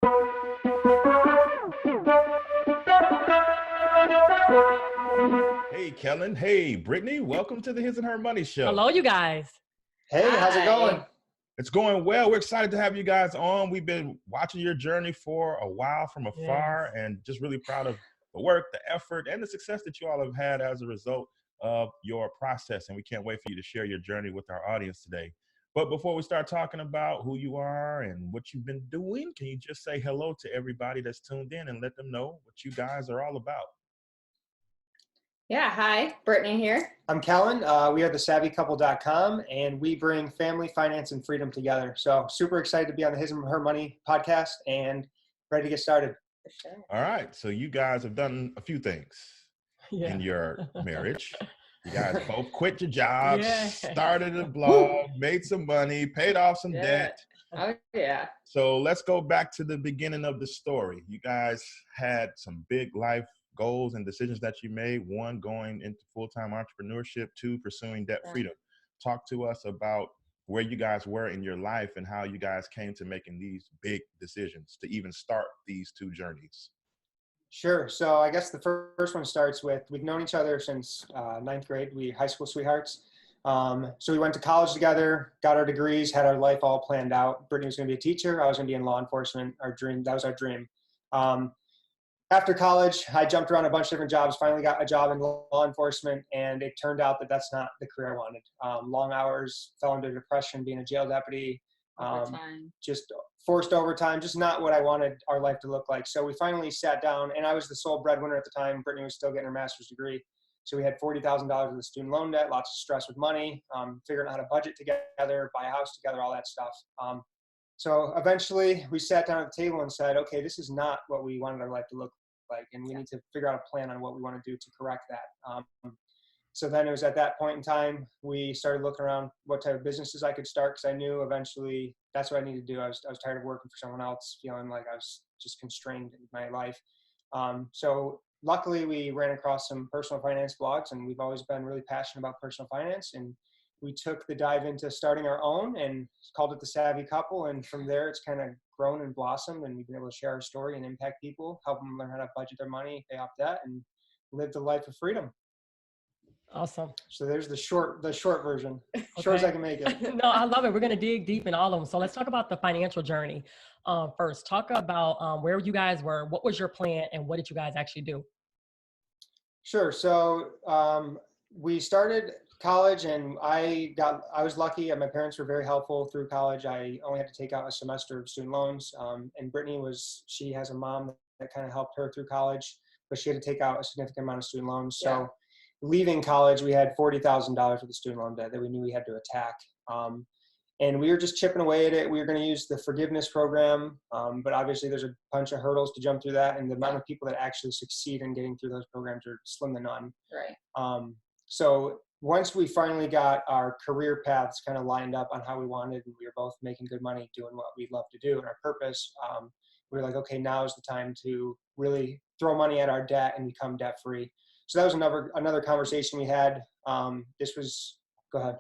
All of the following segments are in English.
Hey, Kellen. Hey, Brittany. Welcome to the His and Her Money Show. Hello, you guys. Hey, how's it going? It's going well. We're excited to have you guys on. We've been watching your journey for a while from afar and just really proud of the work, the effort, and the success that you all have had as a result of your process. And we can't wait for you to share your journey with our audience today. But before we start talking about who you are and what you've been doing, can you just say hello to everybody that's tuned in and let them know what you guys are all about? Yeah, hi, Brittany here. I'm Kelan. We are thesavvycouple.com, and we bring family, finance, and freedom together. So super excited to be on the His and Her Money podcast and ready to get started. For sure. All right. So you guys have done a few things in your marriage. You guys both quit your jobs, started a blog, made some money, paid off some debt. Oh, yeah. So let's go back to the beginning of the story. You guys had some big life goals and decisions that you made. One, going into full-time entrepreneurship. Two, pursuing debt freedom. Talk to us about where you guys were in your life and how you guys came to making these big decisions to even start these two journeys. Sure. So I guess the first one starts with, we've known each other since ninth grade. We high school sweethearts. So we went to college together, got our degrees, had our life all planned out. Brittany was going to be a teacher. I was going to be in law enforcement. That was our dream. After college, I jumped around a bunch of different jobs, finally got a job in law enforcement, and it turned out that that's not the career I wanted. Long hours, fell into depression, being a jail deputy, just forced overtime, just not what I wanted our life to look like. So we finally sat down, and I was the sole breadwinner at the time. Brittany was still getting her master's degree. So we had $40,000 of the student loan debt, lots of stress with money, figuring out how to budget together, buy a house together, all that stuff. So eventually we sat down at the table and said, okay, this is not what we wanted our life to look like, and we need to figure out a plan on what we want to do to correct that. So then it was at that point in time, we started looking around what type of businesses I could start, because I knew eventually that's what I needed to do. I was tired of working for someone else, feeling like I was just constrained in my life. So luckily we ran across some personal finance blogs, and we've always been really passionate about personal finance, and we took the dive into starting our own and called it The Savvy Couple. And from there, it's kind of grown and blossomed, and we've been able to share our story and impact people, help them learn how to budget their money, pay off debt, and live the life of freedom. Awesome. So there's the short version, short as I can make it. No, I love it. We're going to dig deep in all of them. So let's talk about the financial journey. First, talk about where you guys were, what was your plan, and what did you guys actually do? Sure. So we started college, and I was lucky. My parents were very helpful through college. I only had to take out a semester of student loans. And Brittany she has a mom that kind of helped her through college, but she had to take out a significant amount of student loans. So leaving college, we had $40,000 worth of student loan debt that we knew we had to attack. And we were just chipping away at it. We were going to use the forgiveness program, but obviously there's a bunch of hurdles to jump through that. And the amount of people that actually succeed in getting through those programs are slim to none. Right. So once we finally got our career paths kind of lined up on how we wanted, and we were both making good money doing what we love to do and our purpose, we were like, okay, now is the time to really throw money at our debt and become debt free. So that was another conversation we had. Go ahead.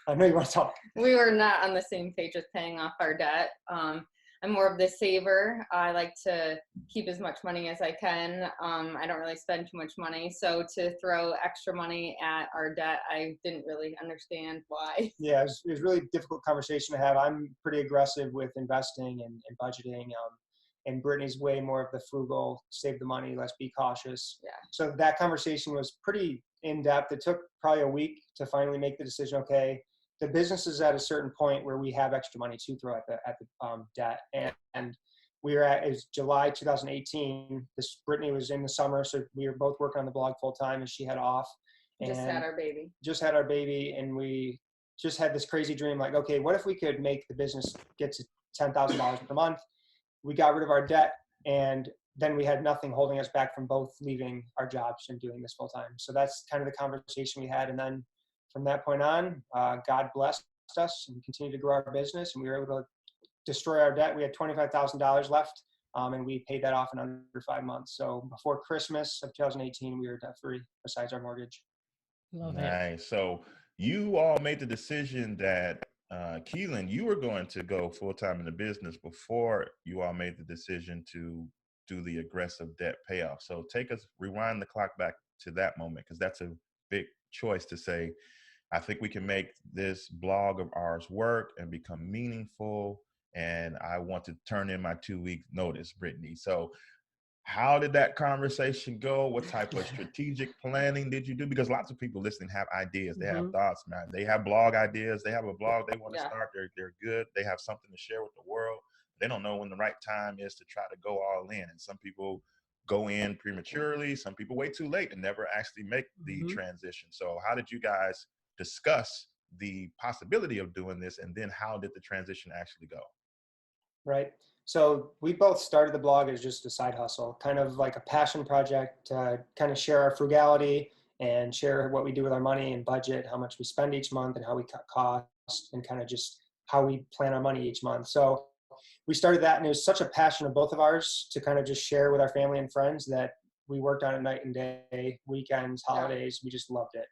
I know you want to talk. We were not on the same page with paying off our debt. I'm more of the saver. I like to keep as much money as I can. I don't really spend too much money. So to throw extra money at our debt, I didn't really understand why. Yeah, it was really difficult conversation to have. I'm pretty aggressive with investing and budgeting. And Brittany's way more of the frugal, save the money, let's be cautious. Yeah. So that conversation was pretty in-depth. It took probably a week to finally make the decision, okay, the business is at a certain point where we have extra money to throw at the debt. And we were it was July 2018. Brittany was in the summer, so we were both working on the blog full time, and she had off. And Just had our baby. And we just had this crazy dream, like, okay, what if we could make the business get to $10,000 per month? We got rid of our debt, and then we had nothing holding us back from both leaving our jobs and doing this full time. So that's kind of the conversation we had. And then from that point on, God blessed us and continued to grow our business, and we were able to destroy our debt. We had $25,000 left, and we paid that off in under 5 months. So before Christmas of 2018, we were debt free besides our mortgage. Love that. Nice. So you all made the decision that Kelan, you were going to go full-time in the business before you all made the decision to do the aggressive debt payoff. So rewind the clock back to that moment, because that's a big choice to say, I think we can make this blog of ours work and become meaningful. And I want to turn in my 2 week notice, Brittany. So how did that conversation go? What type of strategic planning did you do? Because lots of people listening have ideas. They have thoughts, man. They have blog ideas. They have a blog they want to start. They're good. They have something to share with the world. They don't know when the right time is to try to go all in. And some people go in prematurely. Some people wait too late and never actually make the transition. So how did you guys discuss the possibility of doing this? And then how did the transition actually go? Right. So we both started the blog as just a side hustle, kind of like a passion project to kind of share our frugality and share what we do with our money and budget, how much we spend each month and how we cut costs and kind of just how we plan our money each month. So we started that, and it was such a passion of both of ours to kind of just share with our family and friends that we worked on it night and day, weekends, holidays. We just loved it.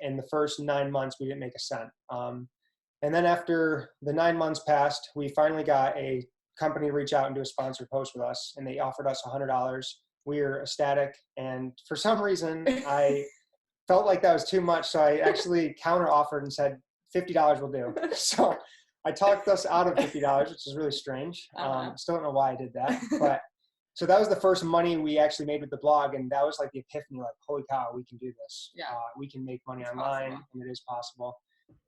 In the first 9 months, we didn't make a cent. And then after the 9 months passed, we finally got a company to reach out and do a sponsored post with us, and they offered us $100. We were ecstatic, and for some reason, I felt like that was too much, so I actually counter offered and said $50 will do. So I talked us out of $50, which is really strange. Still don't know why I did that, but so that was the first money we actually made with the blog, and that was like the epiphany, like, holy cow, we can do this. We can make money online, and it is possible.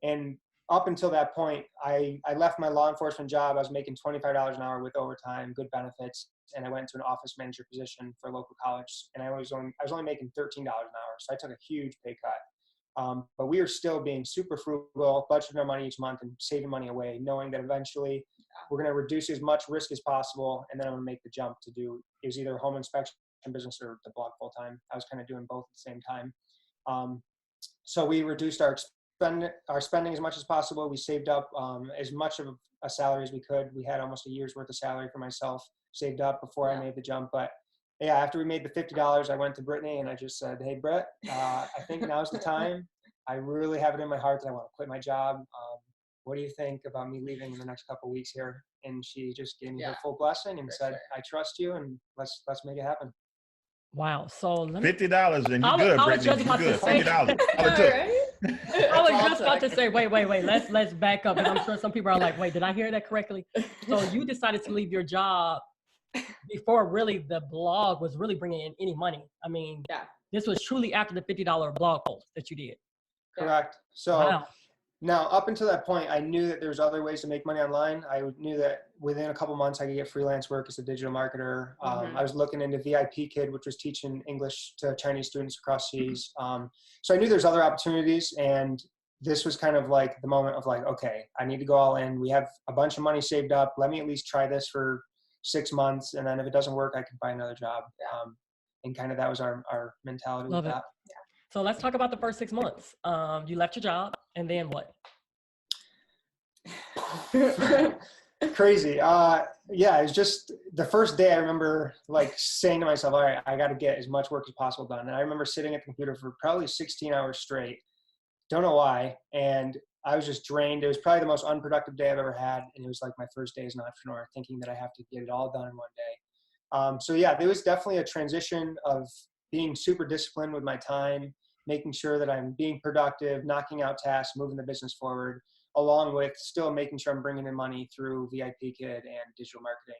And up until that point, I left my law enforcement job. I was making $25 an hour with overtime, good benefits, and I went to an office manager position for a local college, and I was only making $13 an hour, so I took a huge pay cut. But we were still being super frugal, budgeting our money each month and saving money away, knowing that eventually we're going to reduce as much risk as possible, and then I'm going to make the jump to do, it was either a home inspection business or the blog full time. I was kind of doing both at the same time. So we reduced our spending as much as possible. We saved up as much of a salary as we could. We had almost a year's worth of salary for myself saved up before I made the jump. But yeah, after we made the $50, I went to Brittany and I just said, hey, Brett, I think now's the time. I really have it in my heart that I want to quit my job. What do you think about me leaving in the next couple of weeks here? And she just gave me her full blessing and said, I trust you, and let's make it happen. Wow. So $50 and you good, Brittany. You good. $50. I was just about to say, wait. Let's back up. And I'm sure some people are like, wait, did I hear that correctly? So you decided to leave your job before really the blog was really bringing in any money. I mean, this was truly after the $50 blog post that you did. Correct. So now up until that point, I knew that there's other ways to make money online. I knew that within a couple months I could get freelance work as a digital marketer. I was looking into VIP Kid, which was teaching English to Chinese students across seas. So I knew there's other opportunities, and this was kind of like the moment of like, okay, I need to go all in. We have a bunch of money saved up. Let me at least try this for 6 months, and then if it doesn't work, I can find another job. And kind of that was our mentality with that. So let's talk about the first 6 months. You left your job, and then what? Crazy. It was just the first day I remember like saying to myself, all right, I got to get as much work as possible done. And I remember sitting at the computer for probably 16 hours straight. Don't know why. And I was just drained. It was probably the most unproductive day I've ever had. And it was like my first day as an entrepreneur, thinking that I have to get it all done in one day. There was definitely a transition of being super disciplined with my time, making sure that I'm being productive, knocking out tasks, moving the business forward, along with still making sure I'm bringing in money through VIP Kid and digital marketing,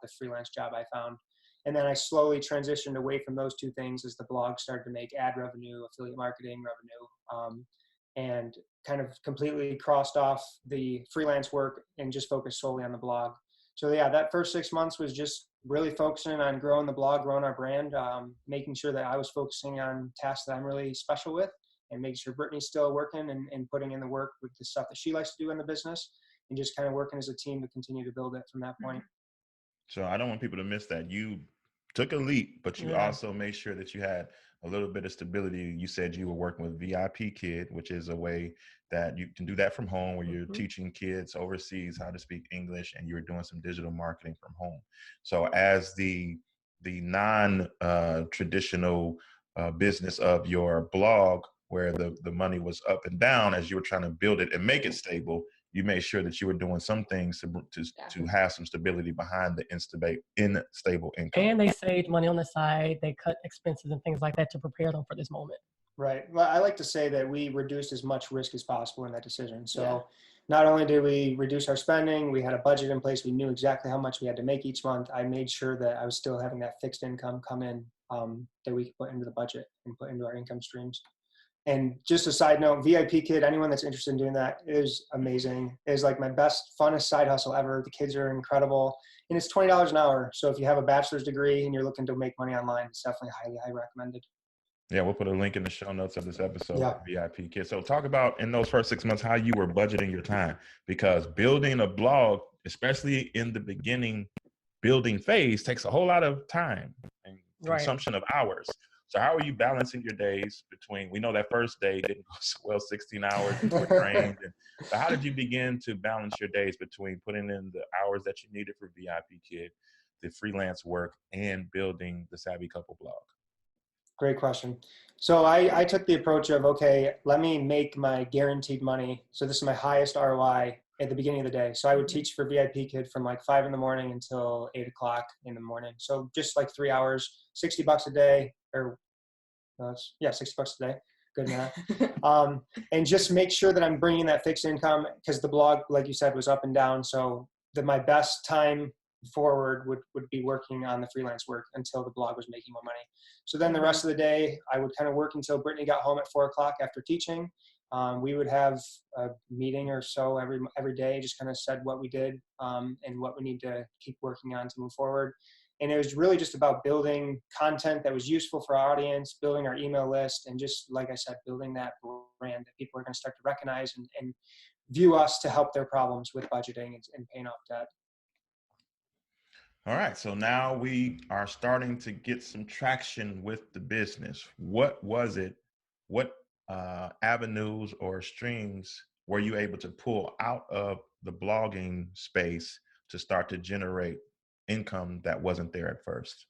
the freelance job I found. And then I slowly transitioned away from those two things as the blog started to make ad revenue, affiliate marketing revenue, and kind of completely crossed off the freelance work and just focused solely on the blog. So that first 6 months was just really focusing on growing the blog, growing our brand, making sure that I was focusing on tasks that I'm really special with, and making sure Brittany's still working and putting in the work with the stuff that she likes to do in the business, and just kind of working as a team to continue to build it from that point. So I don't want people to miss that. You took a leap, but you also made sure that you had a little bit of stability. You said you were working with VIP Kid, which is a way that you can do that from home, where you're teaching kids overseas how to speak English, and you're doing some digital marketing from home. So as the non-traditional business of your blog, where the money was up and down as you were trying to build it and make it stable, you made sure that you were doing some things to have some stability behind the unstable income. And they saved money on the side. They cut expenses and things like that to prepare them for this moment. Right. Well, I like to say that we reduced as much risk as possible in that decision. So not only did we reduce our spending, we had a budget in place. We knew exactly how much we had to make each month. I made sure that I was still having that fixed income come in that we could put into the budget and put into our income streams. And just a side note, VIP Kid, anyone that's interested in doing that is amazing. It is like my best, funnest side hustle ever. The kids are incredible. And it's $20 an hour. So if you have a bachelor's degree and you're looking to make money online, it's definitely highly recommended. Yeah, we'll put a link in the show notes of this episode. Yeah. VIP Kid. So talk about in those first 6 months how you were budgeting your time, because building a blog, especially in the beginning building phase, takes a whole lot of time and consumption of hours. So how are you balancing your days between, we know that first day didn't go so well, 16 hours, you were drained. So how did you begin to balance your days between putting in the hours that you needed for VIP Kid, the freelance work, and building the Savvy Couple blog? Great question. So I took the approach of, okay, let me make my guaranteed money. So this is my highest ROI at the beginning of the day. So I would teach for VIP Kid from like 5 a.m. until 8 o'clock in the morning. So just like 3 hours, $60 a day, or $60 a day. Good math. And just make sure that I'm bringing that fixed income, because the blog, like you said, was up and down. So my best time forward would be working on the freelance work until the blog was making more money. So then the rest of the day, I would kind of work until Brittany got home at 4 o'clock after teaching. We would have a meeting or so every day, just kind of said what we did and what we need to keep working on to move forward. And it was really just about building content that was useful for our audience, building our email list, and just, like I said, building that brand that people are going to start to recognize and view us to help their problems with budgeting and paying off debt. All right, so now we are starting to get some traction with the business. What was it? What avenues or strings were you able to pull out of the blogging space to start to generate income that wasn't there at first?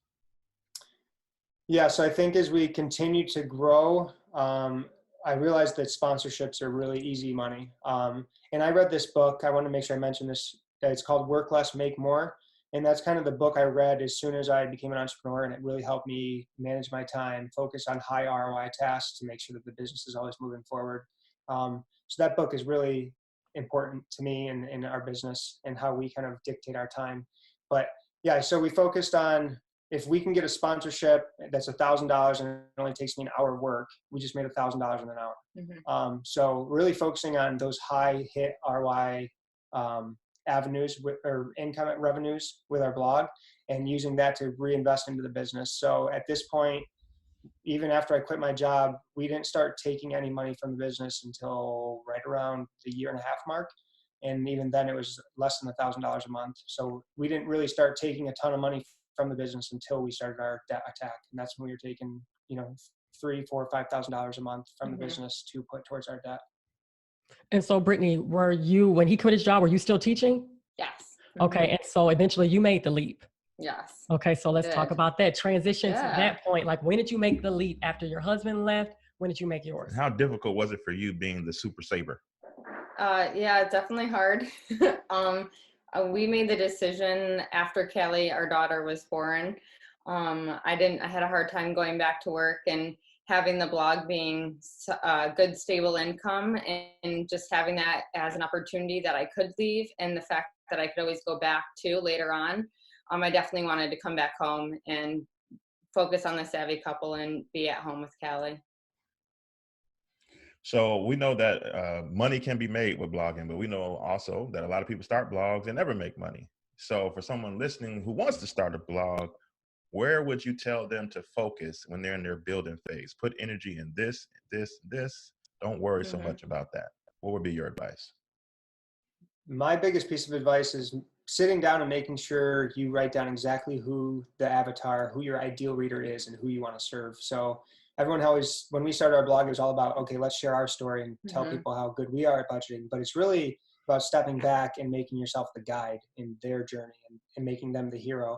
Yeah, so I think as we continue to grow, I realized that sponsorships are really easy money. And I read this book. I want to make sure I mention this. It's called Work Less, Make More. And that's kind of the book I read as soon as I became an entrepreneur, and it really helped me manage my time, focus on high ROI tasks to make sure that the business is always moving forward. So that book is really important to me and in our business and how we kind of dictate our time. But yeah, so we focused on, if we can get a sponsorship that's $1,000 and it only takes me an hour of work, we just made $1,000 in an hour. Mm-hmm. So really focusing on those high hit ROI avenues or income revenues with our blog, and using that to reinvest into the business. So at this point, even after I quit my job, we didn't start taking any money from the business until right around the 1.5 year mark. And even then it was less than $1,000 a month. So we didn't really start taking a ton of money from the business until we started our debt attack. And that's when we were taking, $3,000, $4,000, $5,000 a month from the business to put towards our debt. And so, Brittany, when he quit his job, were you still teaching? Yes. Okay. And so eventually you made the leap. Yes. Okay. So let's talk about that transition to Yeah. that point. Like, when did you make the leap after your husband left? When did you make yours? How difficult was it for you being the super saver? Yeah, definitely hard. We made the decision after Callie, our daughter, was born. I had a hard time going back to work, and having the blog being a good, stable income, and just having that as an opportunity that I could leave, and the fact that I could always go back to later on. I definitely wanted to come back home and focus on the Savvy Couple and be at home with Callie. So we know that money can be made with blogging, but we know also that a lot of people start blogs and never make money. So for someone listening who wants to start a blog, where would you tell them to focus when they're in their building phase? Put energy in this. Don't worry so much about that. What would be your advice? My biggest piece of advice is sitting down and making sure you write down exactly who your ideal reader is, and who you want to serve. So everyone always, when we started our blog, it was all about, okay, let's share our story and tell people how good we are at budgeting. But it's really about stepping back and making yourself the guide in their journey and making them the hero.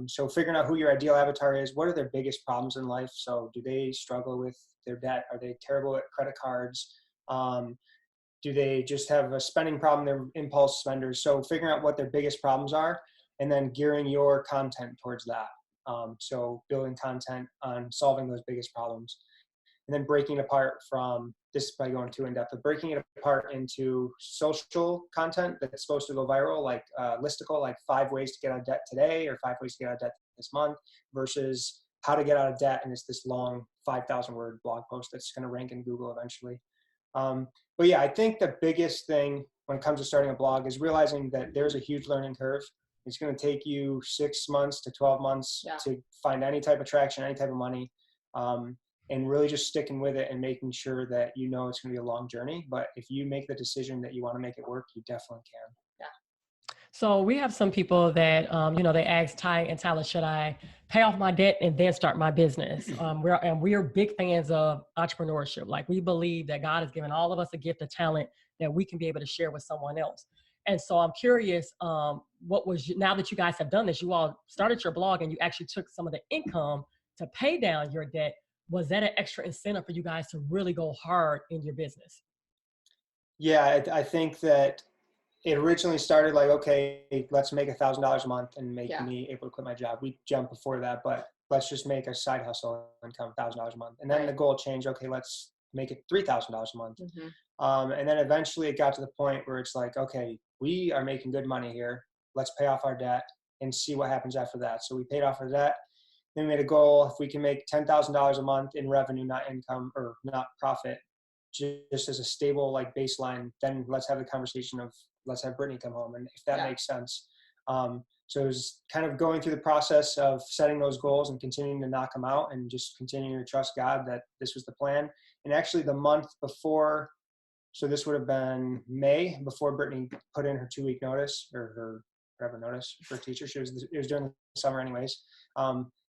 So figuring out who your ideal avatar is, what are their biggest problems in life? So do they struggle with their debt? Are they terrible at credit cards? Do they just have a spending problem? They're impulse spenders. So figuring out what their biggest problems are and then gearing your content towards that. So building content on solving those biggest problems. And then breaking it apart from this by going too in depth, but breaking it apart into social content that's supposed to go viral, like listicle, like 5 ways to get out of debt today or 5 ways to get out of debt this month versus how to get out of debt. And it's this long 5,000 word blog post that's going to rank in Google eventually. But yeah, I think the biggest thing when it comes to starting a blog is realizing that there's a huge learning curve. It's going to take you 6 months to 12 months to find any type of traction, any type of money. And really just sticking with it and making sure that you know it's going to be a long journey. But if you make the decision that you want to make it work, you definitely can. Yeah. So we have some people that, they ask Ty and Tyler, should I pay off my debt and then start my business? We're big fans of entrepreneurship. Like we believe that God has given all of us a gift of talent that we can be able to share with someone else. And so I'm curious, now that you guys have done this, you all started your blog and you actually took some of the income to pay down your debt. Was that an extra incentive for you guys to really go hard in your business? Yeah, I think that it originally started like, okay, let's make $1,000 a month and make me able to quit my job. We jumped before that, but let's just make a side hustle income, $1,000 a month. And then the goal changed. Okay, let's make it $3,000 a month. And then eventually it got to the point where it's like, okay, we are making good money here. Let's pay off our debt and see what happens after that. So we paid off our debt. Then we made a goal. If we can make $10,000 a month in revenue, not income or not profit, just as a stable like baseline, then let's have the conversation of let's have Brittany come home. And if that makes sense. So it was kind of going through the process of setting those goals and continuing to knock them out and just continuing to trust God that this was the plan. And actually the month before, so this would have been May, before Brittany put in her 2-week notice or her whatever notice for teacher. It was during the summer anyways.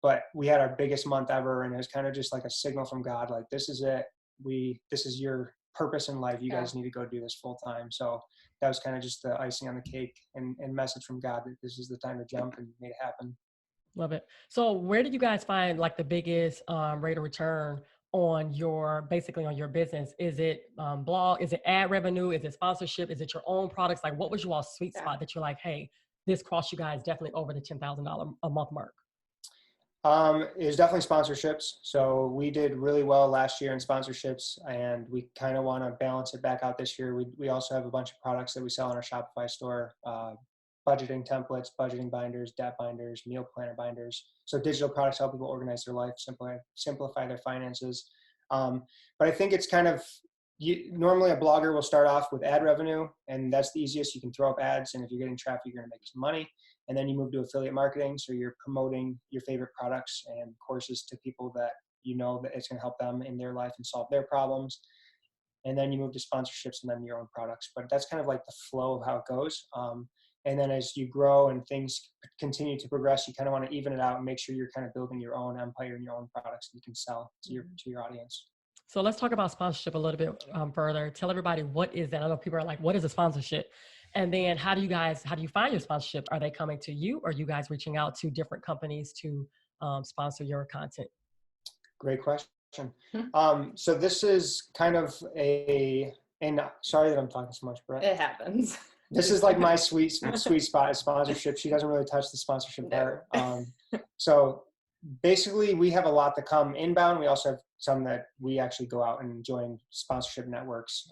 But we had our biggest month ever, and it was kind of just like a signal from God, like, this is it. This is your purpose in life. You guys need to go do this full time. So that was kind of just the icing on the cake and message from God that this is the time to jump, and made it happen. Love it. So where did you guys find like the biggest rate of return on your business? Is it blog? Is it ad revenue? Is it sponsorship? Is it your own products? Like what was your all sweet spot that you're like, hey, this cost you guys definitely over the $10,000 a month mark? It was definitely sponsorships. So we did really well last year in sponsorships, and we kind of want to balance it back out this year. We also have a bunch of products that we sell on our Shopify store, budgeting templates, budgeting binders, debt binders, meal planner binders. So digital products help people organize their life, simplify their finances. But I think it's kind of, normally a blogger will start off with ad revenue, and that's the easiest. You can throw up ads, and if you're getting traffic, you're going to make some money. And then you move to affiliate marketing. So you're promoting your favorite products and courses to people that you know that it's going to help them in their life and solve their problems. And then you move to sponsorships and then your own products. But that's kind of like the flow of how it goes. And then as you grow and things continue to progress, you kind of want to even it out and make sure you're kind of building your own empire and your own products that you can sell to your audience. So let's talk about sponsorship a little bit further. Tell everybody, what is that? I know people are like, what is a sponsorship? And then how do you find your sponsorship? Are they coming to you, or are you guys reaching out to different companies to sponsor your content? Great question. So this is kind of and sorry that I'm talking so much, Brett. It happens. This is like my sweet spot is sponsorship. She doesn't really touch the sponsorship part. So basically we have a lot that come inbound. We also have some that we actually go out and join sponsorship networks.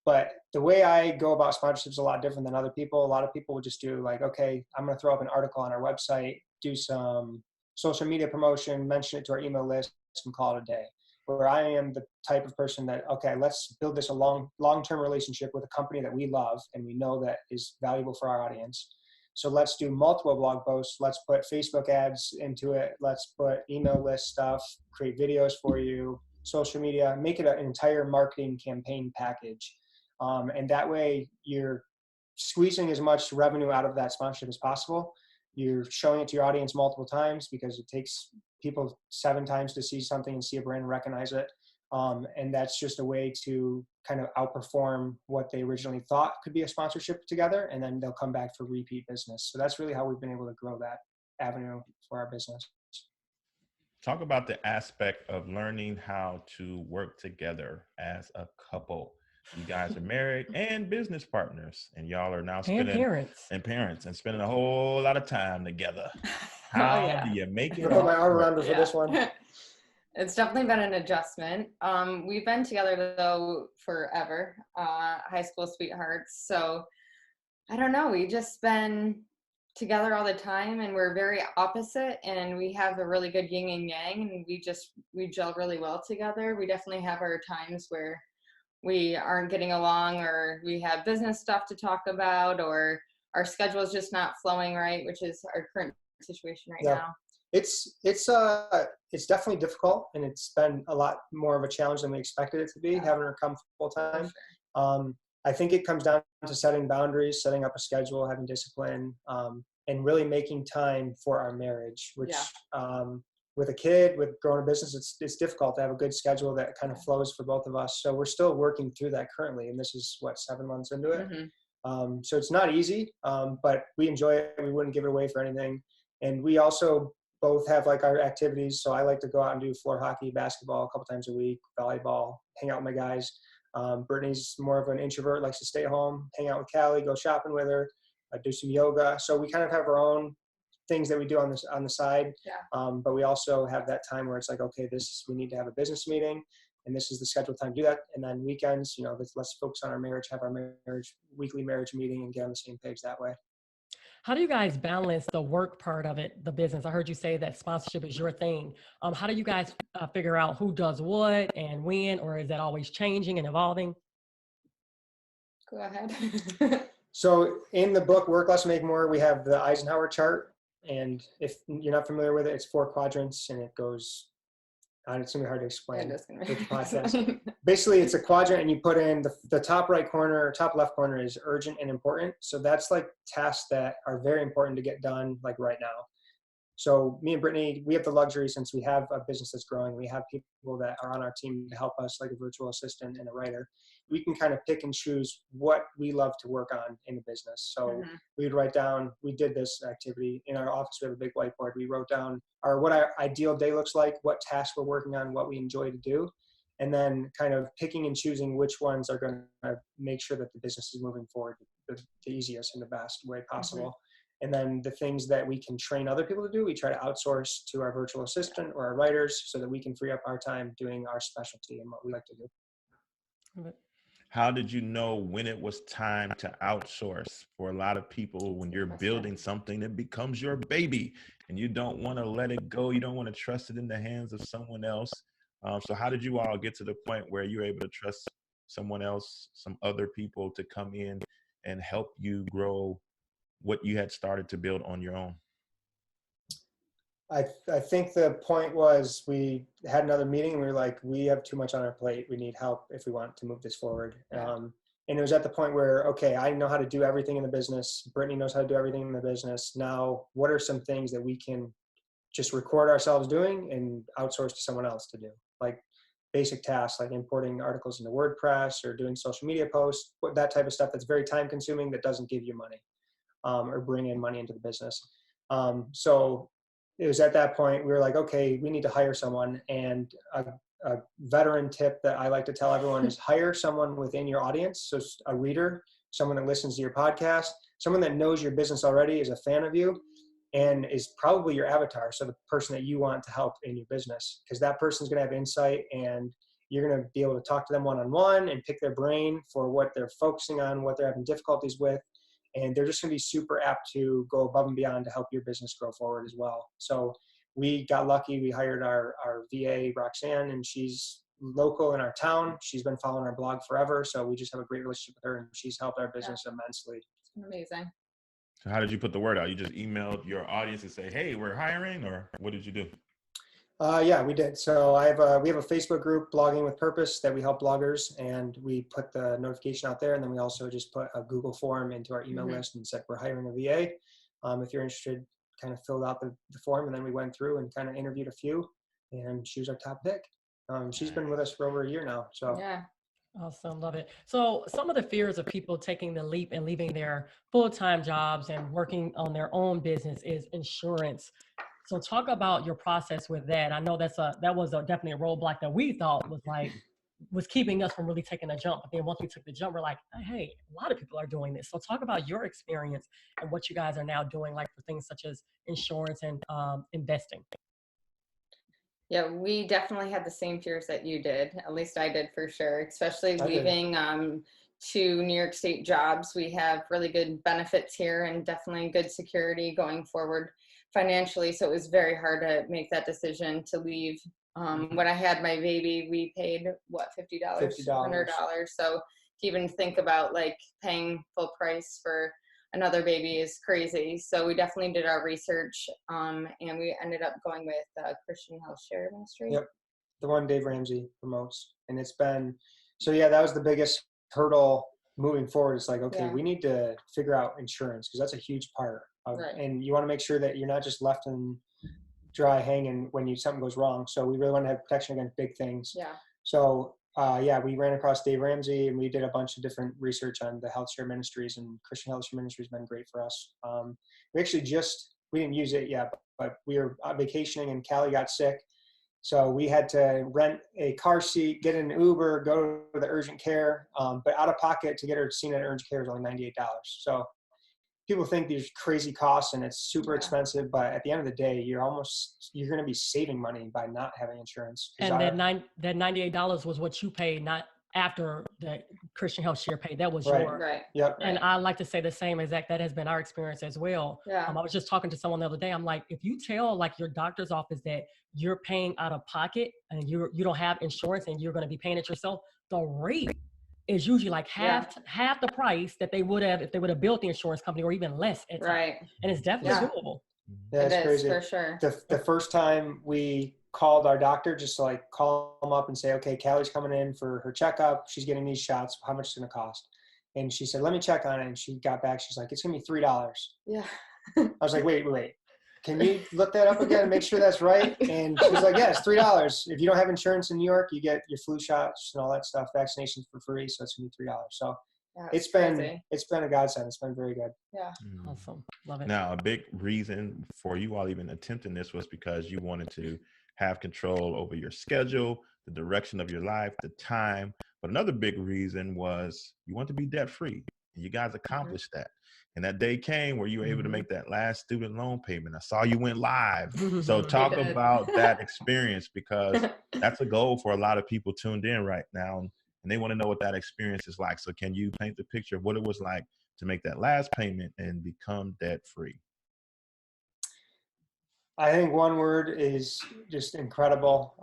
But the way I go about sponsorship is a lot different than other people. A lot of people will just do like, okay, I'm going to throw up an article on our website, do some social media promotion, mention it to our email list, and call it a day. Where I am the type of person that, okay, let's build this a long-term relationship with a company that we love and we know that is valuable for our audience. So let's do multiple blog posts. Let's put Facebook ads into it. Let's put email list stuff, create videos for you, social media, make it an entire marketing campaign package. And that way you're squeezing as much revenue out of that sponsorship as possible. You're showing it to your audience multiple times because it takes people 7 times to see something and see a brand and recognize it. And that's just a way to kind of outperform what they originally thought could be a sponsorship together. And then they'll come back for repeat business. So that's really how we've been able to grow that avenue for our business. Talk about the aspect of learning how to work together as a couple. You guys are married and business partners, and y'all are now And parents. and spending a whole lot of time together. Oh, How yeah. do you make it I'll put my all arm work? around her for this one. It's definitely been an adjustment. We've been together though forever, high school sweethearts. So I don't know, we just been together all the time, and we're very opposite, and we have a really good yin and yang, and we gel really well together. We definitely have our times where we aren't getting along, or we have business stuff to talk about, or our schedule is just not flowing right, which is our current situation right now. It's definitely difficult, and it's been a lot more of a challenge than we expected it to be, having her come full time. Sure. I think it comes down to setting boundaries, setting up a schedule, having discipline, and really making time for our marriage, which with a kid, with growing a business, it's difficult to have a good schedule that kind of flows for both of us. So we're still working through that currently, and this is 7 months into it. Mm-hmm. So it's not easy, but we enjoy it. We wouldn't give it away for anything. And we also both have like our activities. So I like to go out and do floor hockey, basketball a couple times a week, volleyball, hang out with my guys. Brittany's more of an introvert, likes to stay home, hang out with Callie, go shopping with her, do some yoga. So we kind of have our own things that we do on the side. But we also have that time where it's like, okay, we need to have a business meeting, and this is the scheduled time to do that. And then weekends, let's focus on our marriage, have our weekly marriage meeting, and get on the same page that way. How do you guys balance the work part of it, the business? I heard you say that sponsorship is your thing. How do you guys figure out who does what and when, or is that always changing and evolving? Go ahead. So in the book, Work Less, Make More, we have the Eisenhower Chart. And if you're not familiar with it, it's 4 quadrants, and it goes, it's going to be hard to explain with the podcast. Basically, it's a quadrant, and you put in the top right corner, top left corner is urgent and important. So that's like tasks that are very important to get done like right now. So me and Brittany, we have the luxury, since we have a business that's growing, we have people that are on our team to help us, like a virtual assistant and a writer. We can kind of pick and choose what we love to work on in the business. So we would write down, we did this activity in our office. We have a big whiteboard. We wrote down what our ideal day looks like, what tasks we're working on, what we enjoy to do, and then kind of picking and choosing which ones are going to make sure that the business is moving forward the easiest and the best way possible. And then the things that we can train other people to do, we try to outsource to our virtual assistant or our writers, so that we can free up our time doing our specialty and what we like to do. How did you know when it was time to outsource? For a lot of people, when you're building something that becomes your baby and you don't want to let it go, you don't want to trust it in the hands of someone else. So how did you all get to the point where you were able to trust someone else, some other people, to come in and help you grow what you had started to build on your own? I think the point was, we had another meeting and we were like, we have too much on our plate. We need help if we want to move this forward. And it was at the point where, okay, I know how to do everything in the business. Brittany knows how to do everything in the business. Now, what are some things that we can just record ourselves doing and outsource to someone else to do? Like basic tasks, like importing articles into WordPress or doing social media posts, that type of stuff that's very time consuming, that doesn't give you money or bring in money into the business. So it was at that point we were like, okay, we need to hire someone. And a veteran tip that I like to tell everyone is hire someone within your audience. So a reader, someone that listens to your podcast, someone that knows your business already, is a fan of you, and is probably your avatar. So the person that you want to help in your business, because that person's going to have insight, and you're going to be able to talk to them one-on-one and pick their brain for what they're focusing on, what they're having difficulties with. And they're just going to be super apt to go above and beyond to help your business grow forward as well. So we got lucky. We hired our VA, Roxanne, and she's local in our town. She's been following our blog forever. So we just have a great relationship with her, and she's helped our business immensely. Amazing. So how did you put the word out? You just emailed your audience and say, hey, we're hiring, or what did you do? Yeah, we did. So we have a Facebook group, Blogging with Purpose, that we help bloggers, and we put the notification out there. And then we also just put a Google form into our email list and said, we're hiring a VA. If you're interested, kind of filled out the form. And then we went through and kind of interviewed a few, and she was our top pick. She's been with us for over a year now. So yeah. Awesome. Love it. So some of the fears of people taking the leap and leaving their full-time jobs and working on their own business is insurance. So talk about your process with that. I know that was definitely a roadblock that we thought was like, was keeping us from really taking a jump. But then once we took the jump, we're like, hey, a lot of people are doing this. So talk about your experience and what you guys are now doing, like for things such as insurance and investing. Yeah, we definitely had the same fears that you did. At least I did for sure, especially leaving to New York State jobs. We have really good benefits here and definitely good security going forward financially. So it was very hard to make that decision to leave. When I had my baby, we paid what, $50, $100. So to even think about like paying full price for another baby is crazy. So we definitely did our research, and we ended up going with Christian Health Share Ministry. Yep, the one Dave Ramsey promotes. And it's been, so yeah, that was the biggest hurdle moving forward. It's like, okay, we need to figure out insurance because that's a huge part of, and you want to make sure that you're not just left in dry hanging when something goes wrong. So we really want to have protection against big things. Yeah. So we ran across Dave Ramsey and we did a bunch of different research on the health share ministries, and Christian Health Share Ministry has been great for us. We actually we didn't use it yet, but we were vacationing and Callie got sick. So we had to rent a car seat, get an Uber, go to the urgent care, but out of pocket to get her seen at urgent care is only $98. So people think these crazy costs and it's super expensive, but at the end of the day, you're going to be saving money by not having insurance. And that $98 was what you paid, not after the Christian Health Share paid. That was your. Right. Yep. And I like to say the same exact, that has been our experience as well. Yeah. I was just talking to someone the other day. I'm like, if you tell like your doctor's office that you're paying out of pocket and you don't have insurance and you're going to be paying it yourself, the rate is usually like half the price that they would have if they would have built the insurance company, or even less. Right. And it's definitely doable. Yeah, it's crazy. For sure. The first time we called our doctor, just to like call them up and say, okay, Callie's coming in for her checkup. She's getting these shots. How much is it going to cost? And she said, let me check on it. And she got back. She's like, it's going to be $3. Yeah. I was like, wait. Can you look that up again and make sure that's right? And she was like, yeah, it's $3. If you don't have insurance in New York, you get your flu shots and all that stuff, vaccinations for free. So it's going to be $3. So it's been a godsend. It's been very good. Yeah. Awesome. Love it. Now, a big reason for you all even attempting this was because you wanted to have control over your schedule, the direction of your life, the time. But another big reason was you want to be debt free. And you guys accomplished that. And that day came where you were able to make that last student loan payment. I saw you went live. So talk about that experience, because that's a goal for a lot of people tuned in right now. And they want to know what that experience is like. So can you paint the picture of what it was like to make that last payment and become debt free? I think one word is just incredible.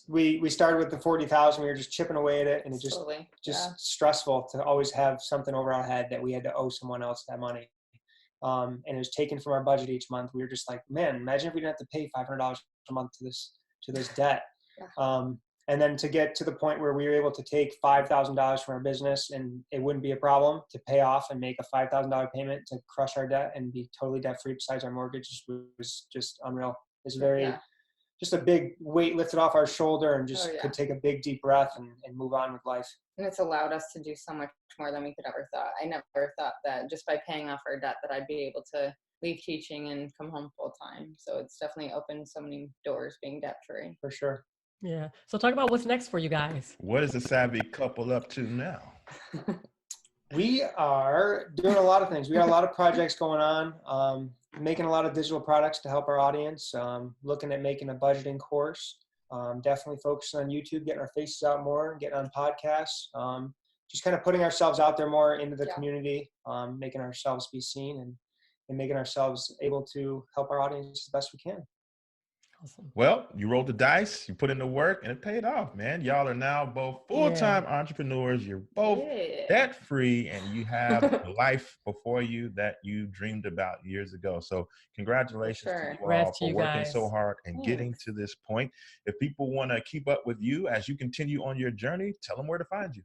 We started with the 40,000. We were just chipping away at it, and it just stressful to always have something over our head that we had to owe someone else that money. And it was taken from our budget each month. We were just like, man, imagine if we didn't have to pay $500 a month to this debt. And then to get to the point where we were able to take $5,000 from our business and it wouldn't be a problem to pay off and make a $5,000 payment to crush our debt and be totally debt free besides our mortgage was just unreal. It's just a big weight lifted off our shoulder and just could take a big deep breath and move on with life. And it's allowed us to do so much more than we could ever thought. I never thought that just by paying off our debt that I'd be able to leave teaching and come home full time. So it's definitely opened so many doors being debt free. For sure. Yeah. So talk about what's next for you guys. What is the Savvy Couple up to now? We are doing a lot of things. We got a lot of projects going on, making a lot of digital products to help our audience, looking at making a budgeting course, definitely focusing on YouTube, getting our faces out more, getting on podcasts, just kind of putting ourselves out there more into the community, making ourselves be seen and making ourselves able to help our audience as best we can. Awesome. Well, you rolled the dice, you put in the work, and it paid off, man. Y'all are now both full-time entrepreneurs. You're both debt-free, and you have a life before you that you dreamed about years ago. So congratulations to you all for working so hard and getting to this point. If people want to keep up with you as you continue on your journey, tell them where to find you.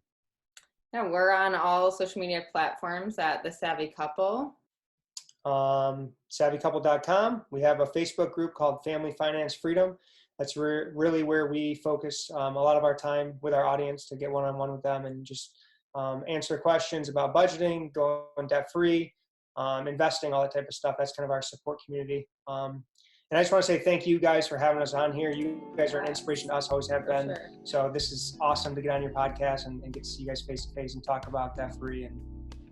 Yeah, we're on all social media platforms at The Savvy Couple. SavvyCouple.com. We have a Facebook group called Family Finance Freedom. That's really where we focus a lot of our time with our audience to get one-on-one with them and just answer questions about budgeting, going debt-free, investing, all that type of stuff. That's kind of our support community. And And I just want to say thank you guys for having us on here. You guys are an inspiration to us, always have been. Sure. So this is awesome to get on your podcast and get to see you guys face to face and talk about that free. And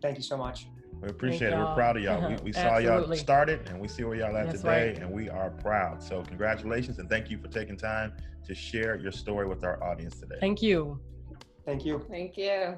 thank you so much. We appreciate it. We're proud of y'all. We saw y'all started, and we see where y'all at today, and we are proud. So congratulations, and thank you for taking time to share your story with our audience today. Thank you. Thank you. Thank you.